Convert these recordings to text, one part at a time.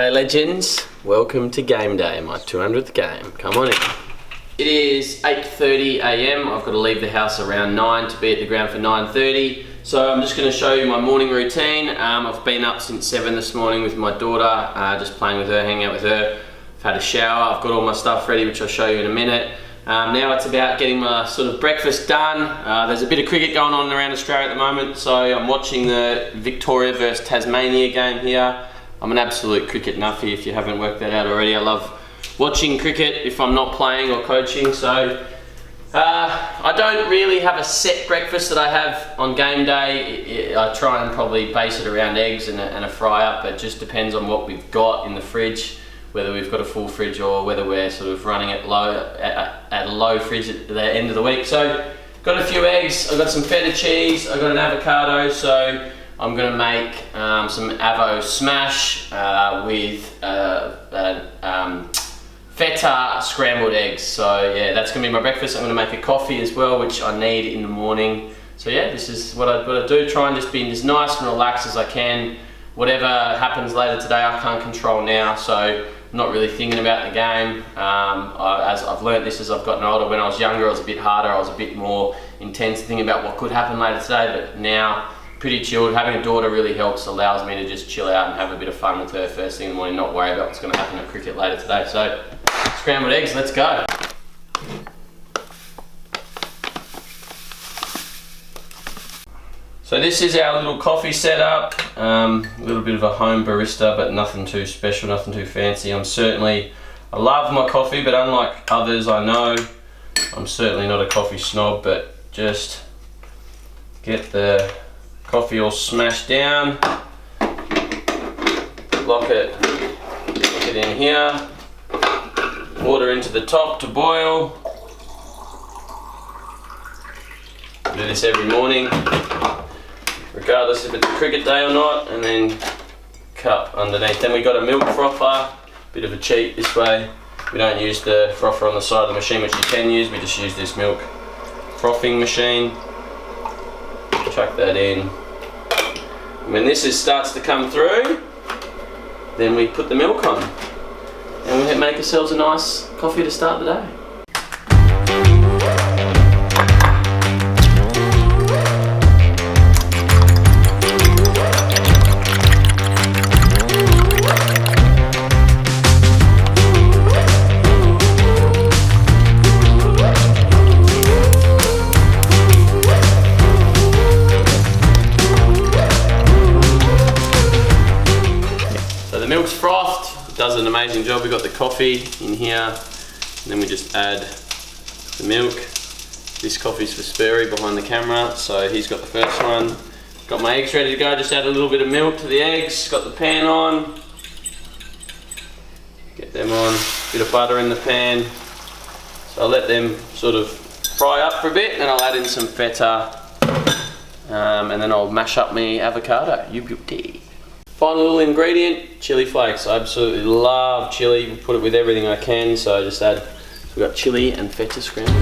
G'day legends, welcome to game day, my 200th game, come on in. It is 8:30 AM, I've got to leave the house around 9 to be at the ground for 9:30. So I'm just going to show you my morning routine. I've been up since 7 this morning with my daughter, just playing with her, hanging out with her. I've had a shower, I've got all my stuff ready which I'll show you in a minute. Now it's about getting my sort of breakfast done. There's a bit of cricket going on around Australia at the moment, so I'm watching the Victoria versus Tasmania game here. I'm an absolute cricket nuffy if you haven't worked that out already. I love watching cricket if I'm not playing or coaching, so I don't really have a set breakfast that I have on game day. I try and probably base it around eggs and a fry up. It just depends on what we've got in the fridge, whether we've got a full fridge or whether we're sort of running at a low fridge at the end of the week. So got a few eggs, I've got some feta cheese, I've got an avocado, so I'm going to make some avo smash with feta scrambled eggs. So yeah, that's going to be my breakfast. I'm going to make a coffee as well, which I need in the morning. So yeah, this is what I do. Try and just be as nice and relaxed as I can. Whatever happens later today, I can't control now. So I'm not really thinking about the game. As I've learnt this as I've gotten older. When I was younger, I was a bit harder. I was a bit more intense thinking about what could happen later today. But now, pretty chilled. Having a daughter really helps, allows me to just chill out and have a bit of fun with her first thing in the morning, not worry about what's going to happen at cricket later today. So, scrambled eggs, let's go. So this is our little coffee setup. A little bit of a home barista, but nothing too special, nothing too fancy. I love my coffee, but unlike others I know, I'm certainly not a coffee snob, but just get the coffee all smashed down, lock it in here, water into the top to boil. Do this every morning, regardless if it's a cricket day or not, and then cup underneath. Then we got a milk frother, bit of a cheat this way. We don't use the frother on the side of the machine, which you can use, we just use this milk frothing machine. Chuck that in. When this starts to come through, then we put the milk on and we make ourselves a nice coffee to start the day. Milk's frothed, does an amazing job. We've got the coffee in here, and then we just add the milk. This coffee's for Spurry behind the camera, so he's got the first one. Got my eggs ready to go, just add a little bit of milk to the eggs. Got the pan on, get them on, bit of butter in the pan. So I'll let them sort of fry up for a bit, and I'll add in some feta, and then I'll mash up my avocado. You beauty. Final little ingredient, chili flakes. I absolutely love chili. Put it with everything I can, so I just add, so we've got chili and feta scrambled.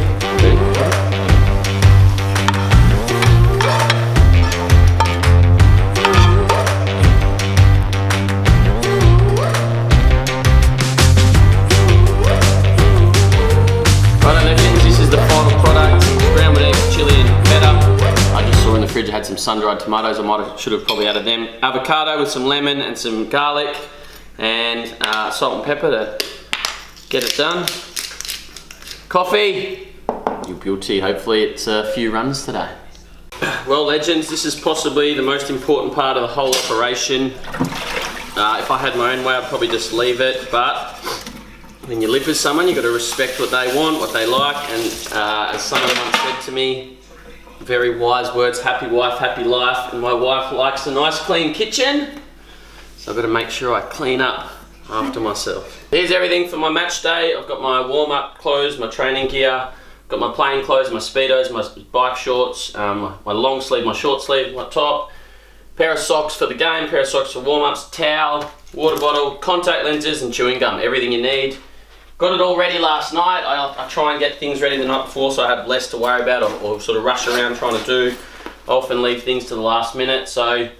Right, legends, this is the final product. Scrambled eggs, chili and feta. I just saw in the fridge I had some sun-dried tomatoes. Should have probably added them. Avocado with some lemon and some garlic and salt and pepper to get it done. Coffee. You beauty. Hopefully it's a few runs today. Well, legends, this is possibly the most important part of the whole operation. If I had my own way, I'd probably just leave it, but when you live with someone, you've got to respect what they want, what they like, and as someone once said to me, very wise words, happy wife, happy life, and my wife likes a nice clean kitchen, so I've got to make sure I clean up after myself. Here's everything for my match day. I've got my warm-up clothes, my training gear, got my playing clothes, my speedos, my bike shorts, my long sleeve, my short sleeve, my top, pair of socks for the game, pair of socks for warm-ups, towel, water bottle, contact lenses and chewing gum, everything you need. Got it all ready last night. I try and get things ready the night before so I have less to worry about or sort of rush around trying to do. I often leave things to the last minute, so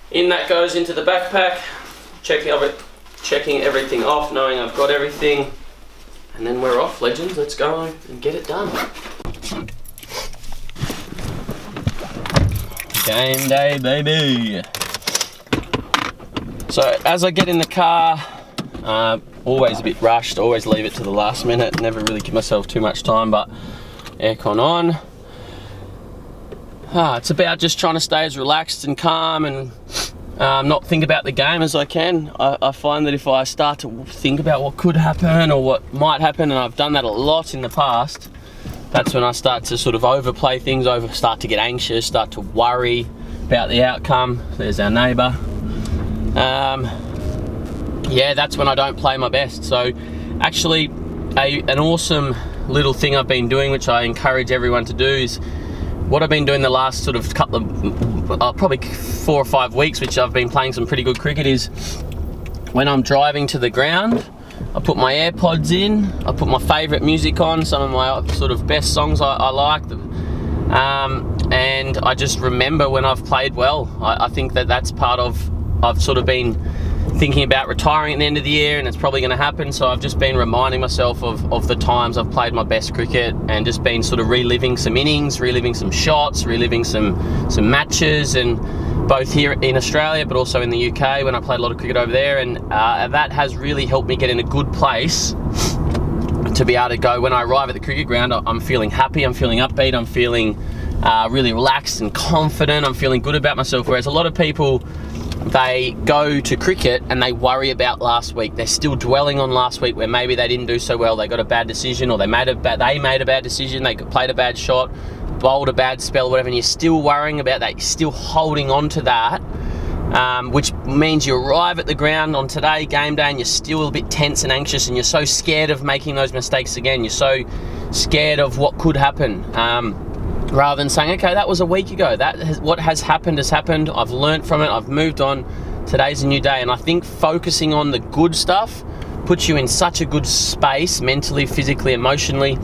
in that goes into the backpack. Check checking everything off, knowing I've got everything. And then we're off, legends. Let's go and get it done. Game day, baby. So as I get in the car, always a bit rushed, always leave it to the last minute, never really give myself too much time, but aircon on. It's about just trying to stay as relaxed and calm and not think about the game as I can. I find that if I start to think about what could happen or what might happen, and I've done that a lot in the past, that's when I start to sort of overplay things, start to get anxious, start to worry about the outcome. There's our neighbour. Yeah, that's when I don't play my best. So actually an awesome little thing I've been doing, which I encourage everyone to do, is what I've been doing the last sort of couple of probably 4 or 5 weeks, which I've been playing some pretty good cricket, is when I'm driving to the ground, I put my AirPods in, I put my favourite music on, some of my sort of best songs I like, and I just remember when I've played well. I think that's part of, I've sort of been thinking about retiring at the end of the year, and it's probably going to happen, so I've just been reminding myself of the times I've played my best cricket, and just been sort of reliving some innings, reliving some shots, reliving some matches, and both here in Australia but also in the UK when I played a lot of cricket over there, and that has really helped me get in a good place to be able to go, when I arrive at the cricket ground, I'm feeling happy, I'm feeling upbeat, I'm feeling really relaxed and confident, I'm feeling good about myself. Whereas a lot of people, they go to cricket and they worry about last week. They're still dwelling on last week where maybe they didn't do so well, they got a bad decision, or they made a bad decision, they played a bad shot, bowled a bad spell, whatever, and you're still worrying about that, you're still holding on to that, which means you arrive at the ground on today, game day, and you're still a bit tense and anxious, and you're so scared of making those mistakes again. You're so scared of what could happen. Rather than saying, okay, that was a week ago, what has happened, I've learnt from it, I've moved on, today's a new day. And I think focusing on the good stuff puts you in such a good space, mentally, physically, emotionally,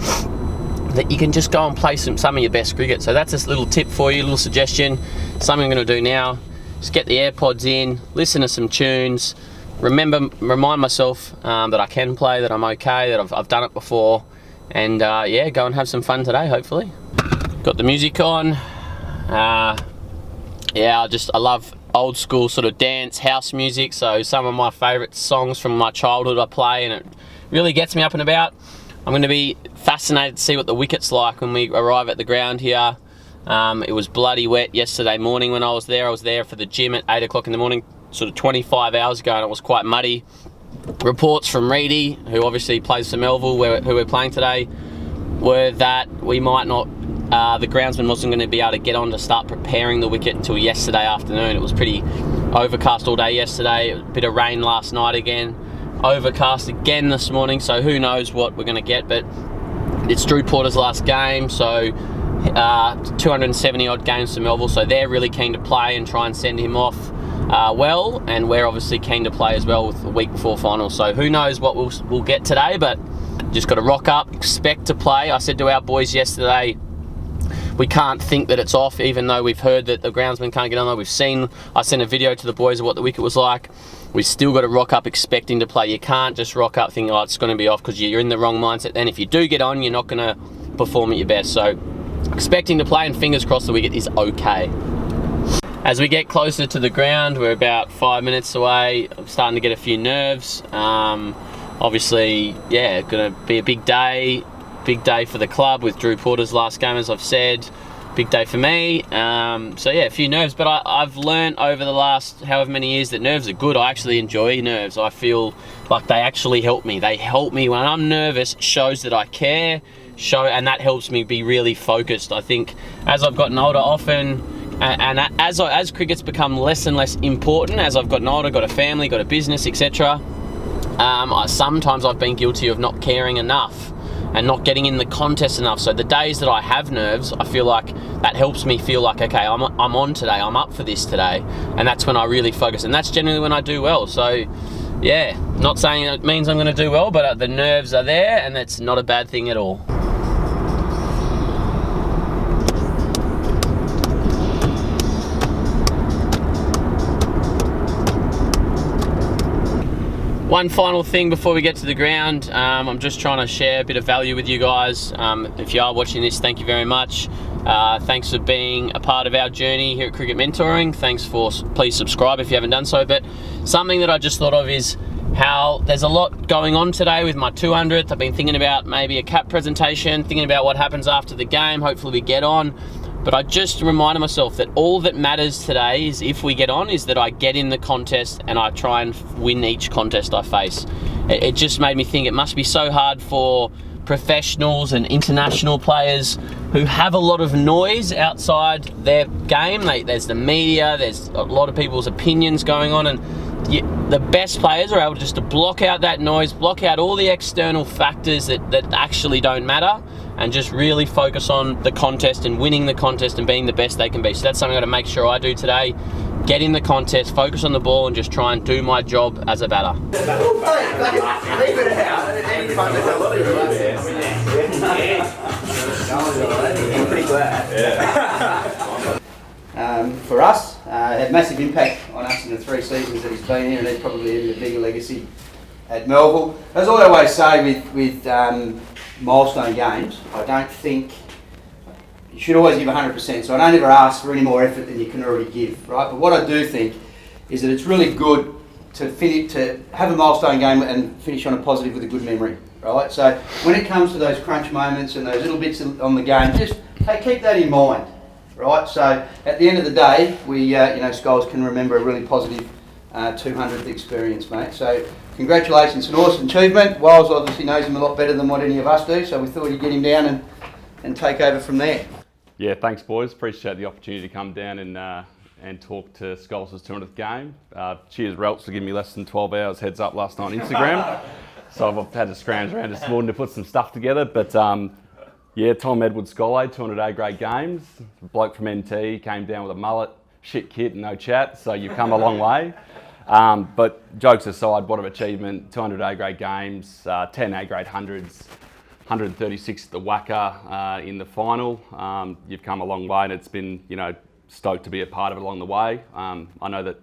that you can just go and play some of your best cricket. So that's a little tip for you, a little suggestion, something I'm going to do now. Just get the AirPods in, listen to some tunes, remind myself that I can play, that I'm okay, that I've done it before, and yeah, go and have some fun today, hopefully. Got the music on. Yeah, I love old school sort of dance, house music, so some of my favourite songs from my childhood I play, and it really gets me up and about. I'm going to be fascinated to see what the wicket's like when we arrive at the ground here. It was bloody wet yesterday morning when I was there. I was there for the gym at 8 o'clock in the morning, sort of 25 hours ago, and it was quite muddy. Reports from Reedy, who obviously plays for Melville, who we're playing today, were that we might not, the groundsman wasn't going to be able to get on to start preparing the wicket until yesterday afternoon. It was pretty overcast all day yesterday, a bit of rain last night again, overcast again this morning, so who knows what we're going to get. But it's Drew Porter's last game, so 270 odd games for Melville, so they're really keen to play and try and send him off well, and we're obviously keen to play as well with the week before final, so who knows what we'll get today, but just got to rock up, expect to play. I said to our boys yesterday, we can't think that it's off, even though we've heard that the groundsman can't get on there. I sent a video to the boys of what the wicket was like. We've still got to rock up expecting to play. You can't just rock up thinking, oh, it's going to be off, because you're in the wrong mindset. Then if you do get on, you're not going to perform at your best. So expecting to play, and fingers crossed the wicket is okay. As we get closer to the ground, we're about 5 minutes away. I'm starting to get a few nerves. Obviously, yeah, going to be a big day for the club with Drew Porter's last game, as I've said. Big day for me. So yeah, a few nerves, but I've learned over the last however many years that nerves are good. I actually enjoy nerves. I feel like they actually help me. They help me when I'm nervous. It shows that I care, and that helps me be really focused. I think as I've gotten older, often, and as cricket's become less and less important, as I've gotten older, got a family, got a business, etc. Sometimes I've been guilty of not caring enough and not getting in the contest enough. So the days that I have nerves, I feel like that helps me feel like, okay, I'm on today, I'm up for this today, and that's when I really focus, and that's generally when I do well. So yeah, not saying it means I'm going to do well, but the nerves are there, and that's not a bad thing at all. One final thing before we get to the ground, I'm just trying to share a bit of value with you guys. If you are watching this, thank you very much. Thanks for being a part of our journey here at Cricket Mentoring. Please subscribe if you haven't done so. But something that I just thought of is how there's a lot going on today with my 200th. I've been thinking about maybe a cap presentation, thinking about what happens after the game. Hopefully we get on. But I just reminded myself that all that matters today is, if we get on, is that I get in the contest and I try and win each contest I face. It just made me think it must be so hard for professionals and international players who have a lot of noise outside their game. There's the media, there's a lot of people's opinions going on, and the best players are able just to block out that noise, block out all the external factors that actually don't matter, and just really focus on the contest and winning the contest and being the best they can be. So that's something I've got to make sure I do today. Get in the contest, focus on the ball, and just try and do my job as a batter. For us, had massive impact on us in the 3 seasons that he's been here, and he's probably even a bigger legacy at Melville. As I always say with milestone games, I don't think you should always give 100%, so I don't ever ask for any more effort than you can already give, right? But what I do think is that it's really good to have a milestone game and finish on a positive with a good memory, right? So when it comes to those crunch moments and those little bits on the game, just keep that in mind, right? So at the end of the day, we, Scolls can remember a really positive 200th experience, mate. So congratulations, an awesome achievement. Wiles obviously knows him a lot better than what any of us do, so we thought he'd get him down and take over from there. Yeah, thanks boys. Appreciate the opportunity to come down and talk to Scolls' 200th game. Cheers Relts for giving me less than 12 hours heads up last night on Instagram. So I've had to scrounge around this morning to put some stuff together. But yeah, Tom Scollay, 200 A-grade games. A bloke from NT, came down with a mullet, shit kit and no chat, so you've come a long way. But jokes aside, what an achievement. 200 A-grade games, 10 A-grade hundreds. 136 at the WACA in the final. You've come a long way, and it's been, stoked to be a part of it along the way. I know that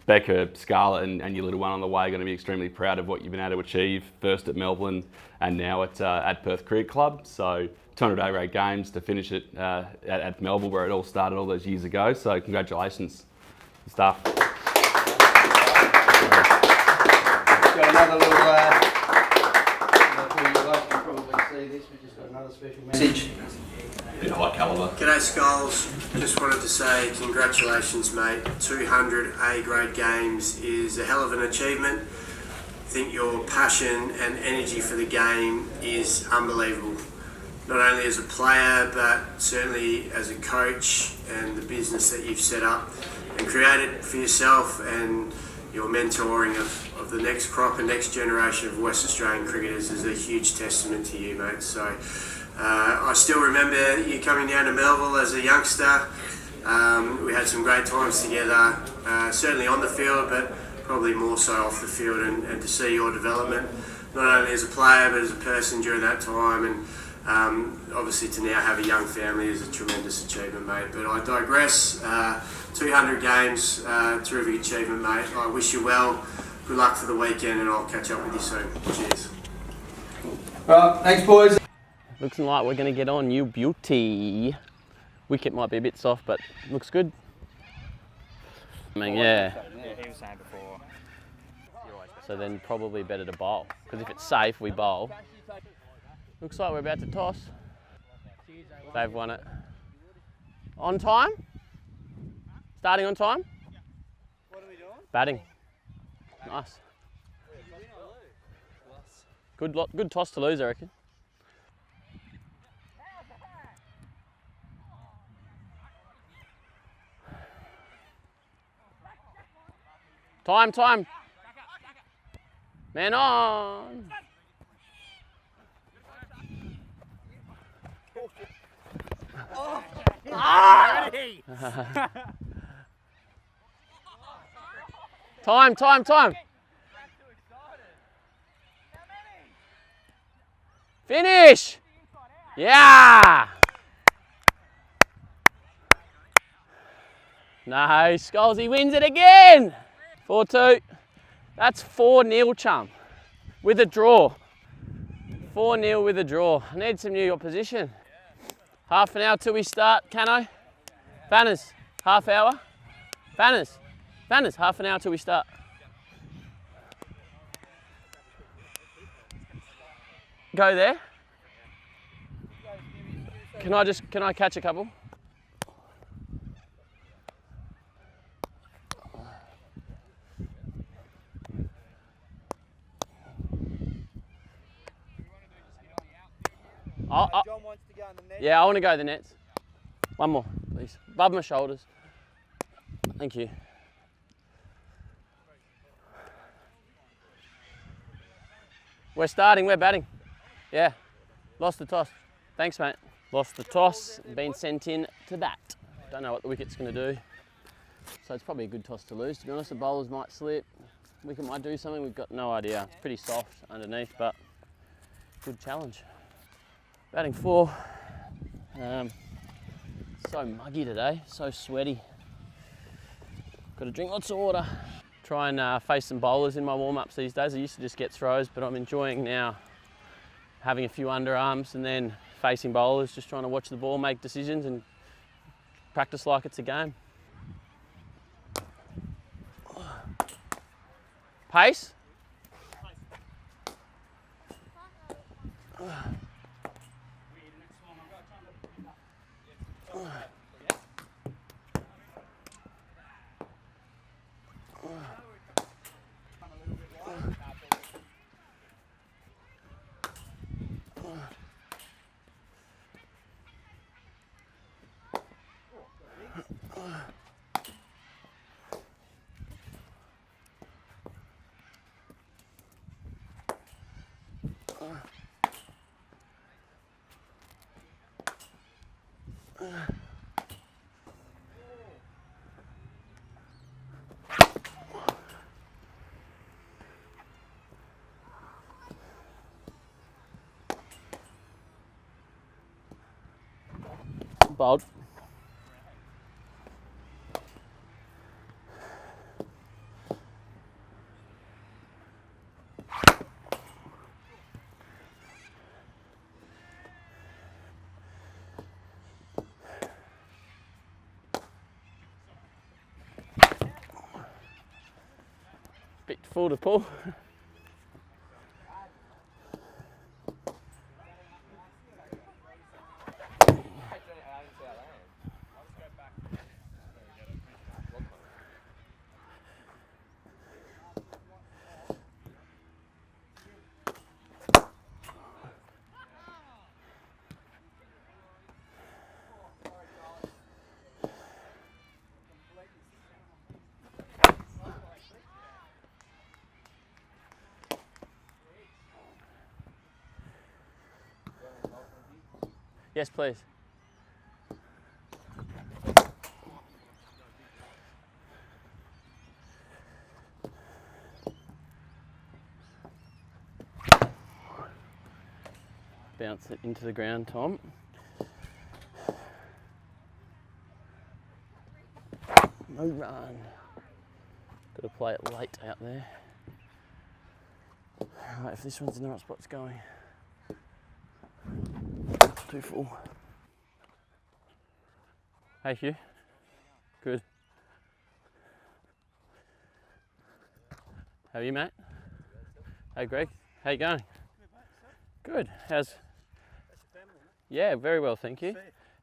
Becca, Scarlett and your little one on the way are going to be extremely proud of what you've been able to achieve, first at Melbourne and now at Perth Cricket Club. So 200 A-grade games to finish it at Melbourne, where it all started all those years ago. So congratulations, stuff. Got another little... This, we just got another special message. Bit high calibre. G'day Scolls, just wanted to say congratulations mate. 200 A-grade games is a hell of an achievement. I think your passion and energy for the game is unbelievable. Not only as a player, but certainly as a coach, and the business that you've set up and created for yourself, and your mentoring of the next crop and next generation of West Australian cricketers is a huge testament to you, mate. So I still remember you coming down to Melville as a youngster. We had some great times together, certainly on the field, but probably more so off the field, and to see your development, not only as a player but as a person during that time, and obviously to now have a young family is a tremendous achievement, mate. But I digress. 200 games, terrific achievement, mate. I wish you well. Good luck for the weekend, and I'll catch up with you soon. Cheers. Right, thanks boys. Looks like we're going to get on, you beauty. Wicket might be a bit soft, but looks good. I mean, yeah. He was saying before. So then probably better to bowl, because if it's safe, we bowl. Looks like we're about to toss. They've won it. On time? Starting on time? What are we doing? Batting. Nice. Good toss to lose, I reckon. Time. Man on. Time. Finish. Yeah. No, Scolls, he wins it again. 4-2. That's 4-0, chum, with a draw. 4-0 with a draw. I need some new opposition. Half an hour till we start, Cano. Banners, half hour. Banners, half an hour till we start. Go there. Can I catch a couple? John wants to go in the net. Yeah, I want to go the nets. One more, please. Above my shoulders. Thank you. We're starting, we're batting. Yeah, lost the toss. Thanks, mate. Lost the toss, been sent in to bat. Don't know what the wicket's going to do. So it's probably a good toss to lose, to be honest. The bowlers might slip. Wicket might do something, we've got no idea. It's pretty soft underneath, but good challenge. Batting 4. So muggy today, so sweaty. Got to drink lots of water. Try and face some bowlers in my warm-ups these days. I used to just get throws, but I'm enjoying now having a few underarms and then facing bowlers, just trying to watch the ball, make decisions and practice like it's a game. Pace. Bowled. Bit full to pull. Yes, please. Bounce it into the ground, Tom. No run. Got to play it late out there. Right, if this one's in the right spot, it's going. Too full. Hey Hugh. Good. How are you, mate? Hey Greg. How you going? Good. How's? Yeah, very well, thank you.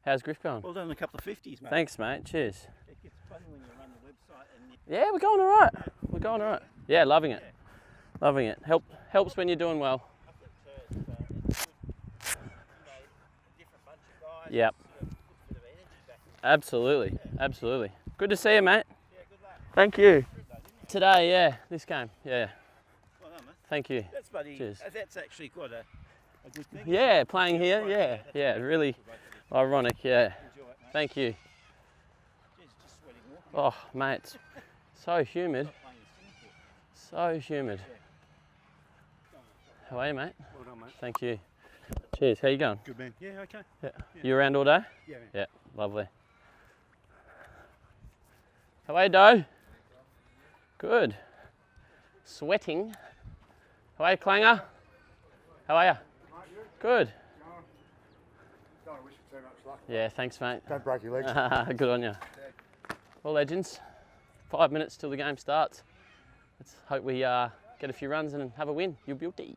How's Griff going? Well done on a couple of 50s, mate. Thanks, mate. Cheers. It gets funny when you run the website and Yeah, we're going all right. We're going all right. Yeah, loving it. Loving it. Helps when you're doing well. Yep. Absolutely, absolutely. Good to see you, mate. Yeah, good luck. Thank you. Today, yeah, this game, yeah. Well done, mate. Thank you. That's bloody. Cheers. That's actually quite a good thing. Yeah, playing here, yeah, really ironic, yeah. Enjoy it, mate. Thank you. Jeez, just sweating walking. Oh, mate, it's so humid, Playing in Singapore. so humid. How are you, mate? Well done, mate. Thank you. Cheers, how you going? Good man. Yeah, okay. Yeah. You around all day? Yeah, man. Yeah, lovely. How are you, Doe? Good. sweating. How are you, Clanger? How are you? Good. Don't wish you too much luck. Yeah, thanks, mate. Don't break your legs. Good on you. Well, legends, 5 minutes till the game starts. Let's hope we get a few runs and have a win. You'll be okay.